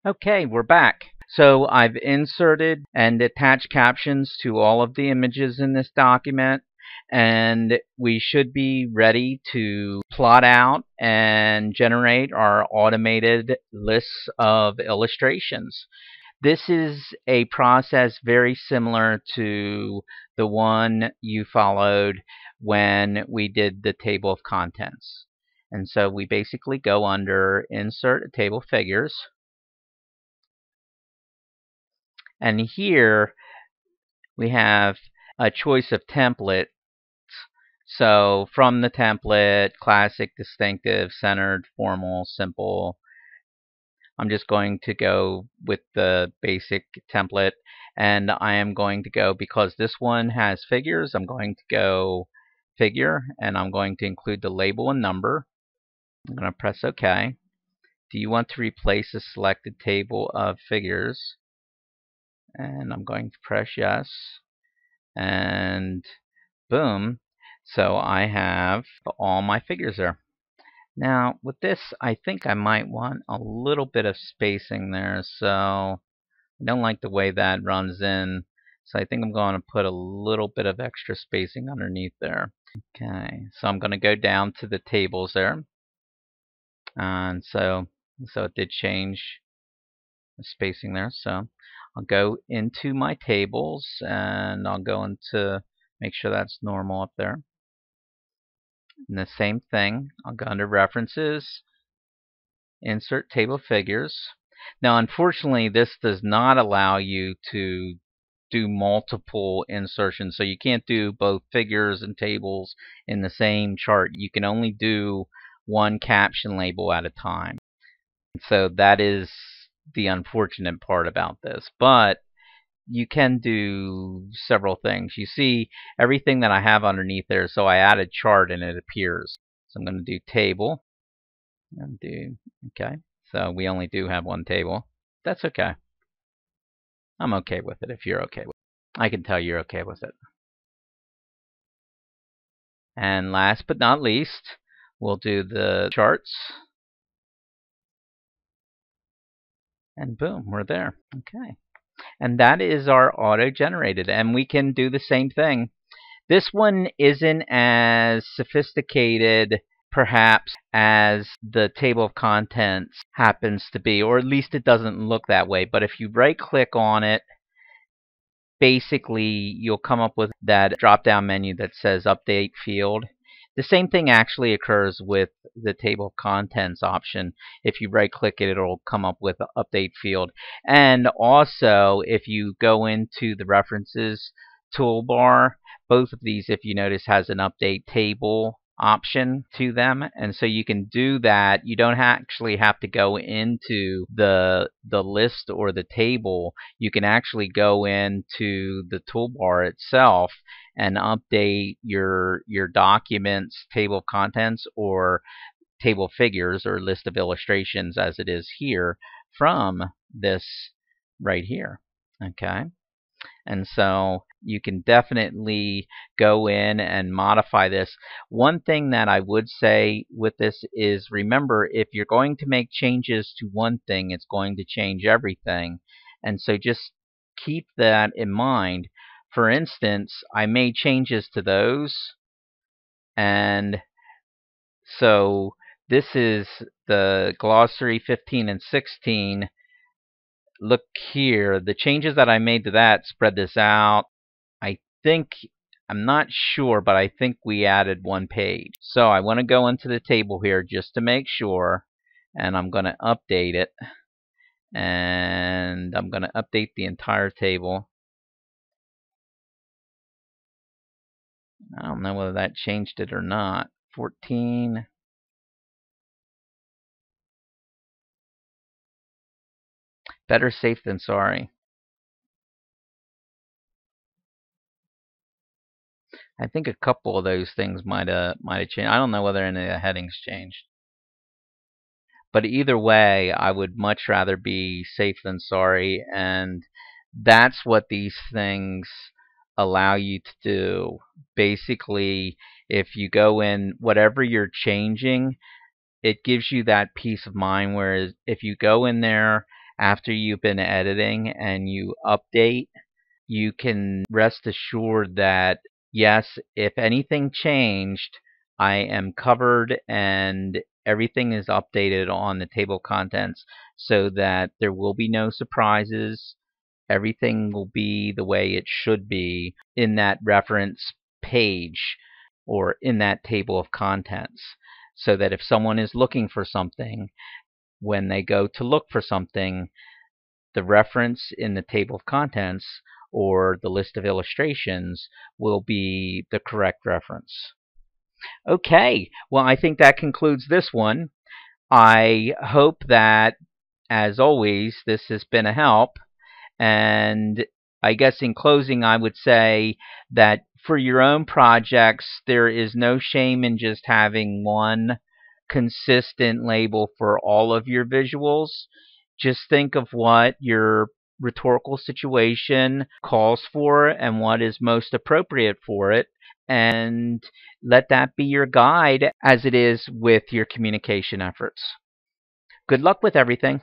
Okay, we're back. So I've inserted and attached captions to all of the images in this document, and we should be ready to plot out and generate our automated lists of illustrations. This is a process very similar to the one you followed when we did the table of contents. And so we basically go under Insert Table Figures. And here we have a choice of template. So from the template, classic, distinctive, centered, formal, simple. I'm just going to go with the basic template. And I am going to go, because this one has figures, I'm going to go figure, and I'm going to include the label and number. I'm going to press OK. Do you want to replace a selected table of figures? And I'm going to press yes. And boom. So I have all my figures there. Now with this, I think I might want a little bit of spacing there. So I don't like the way that runs in. So I think I'm going to put a little bit of extra spacing underneath there. Okay, so I'm going to go down to the tables there. And so it did change the spacing there. So I'll go into my tables and I'll go into, make sure that's normal up there. And the same thing, I'll go under References, Insert Table Figures. Now unfortunately this does not allow you to do multiple insertions, so you can't do both figures and tables in the same chart. You can only do one caption label at a time. So that is the unfortunate part about this, but you can do several things. You see everything that I have underneath there, so I added chart and it appears. So I'm going to do table and do, okay. So we only do have one table. That's okay. I'm okay with it if you're okay with it. I can tell you're okay with it. And last but not least, we'll do the charts. And boom, we're there. Okay. And that is our auto-generated. And we can do the same thing. This one isn't as sophisticated, perhaps, as the table of contents happens to be, or at least it doesn't look that way. But if you right-click on it, basically you'll come up with that drop-down menu that says Update Field. The same thing actually occurs with the table of contents option. If you right-click it, it'll come up with Update Field. And also, if you go into the References toolbar, both of these, if you notice, has an Update Table option to them, and so you can do that. You don't actually have to go into the list or the table. You can actually go into the toolbar itself and update your documents table of contents or table of figures or list of illustrations as it is here from this right here. Okay. And so you can definitely go in and modify this. One thing that I would say with this is, remember, if you're going to make changes to one thing, it's going to change everything. And so just keep that in mind. For instance, I made changes to those. And so this is the glossary 15 and 16. Look here, the changes that I made to that spread this out. I think, I'm not sure, but I think we added one page. So I want to go into the table here just to make sure, and I'm going to update it. And I'm going to update the entire table. I don't know whether that changed it or not. 14. Better safe than sorry. I think a couple of those things might have changed. I don't know whether any of the headings changed. But either way, I would much rather be safe than sorry, and that's what these things allow you to do. Basically, if you go in, whatever you're changing, it gives you that peace of mind, whereas if you go in there after you've been editing and you update, you can rest assured that, yes, if anything changed, I am covered and everything is updated on the table of contents so that there will be no surprises. Everything will be the way it should be in that reference page or in that table of contents. So that if someone is looking for something, when they go to look for something, the reference in the table of contents or the list of illustrations will be the correct reference. Okay, well, I think that concludes this one. I hope that, as always, this has been a help. And I guess in closing, I would say that for your own projects, there is no shame in just having one consistent label for all of your visuals. Just think of what your rhetorical situation calls for and what is most appropriate for it, and let that be your guide as it is with your communication efforts. Good luck with everything.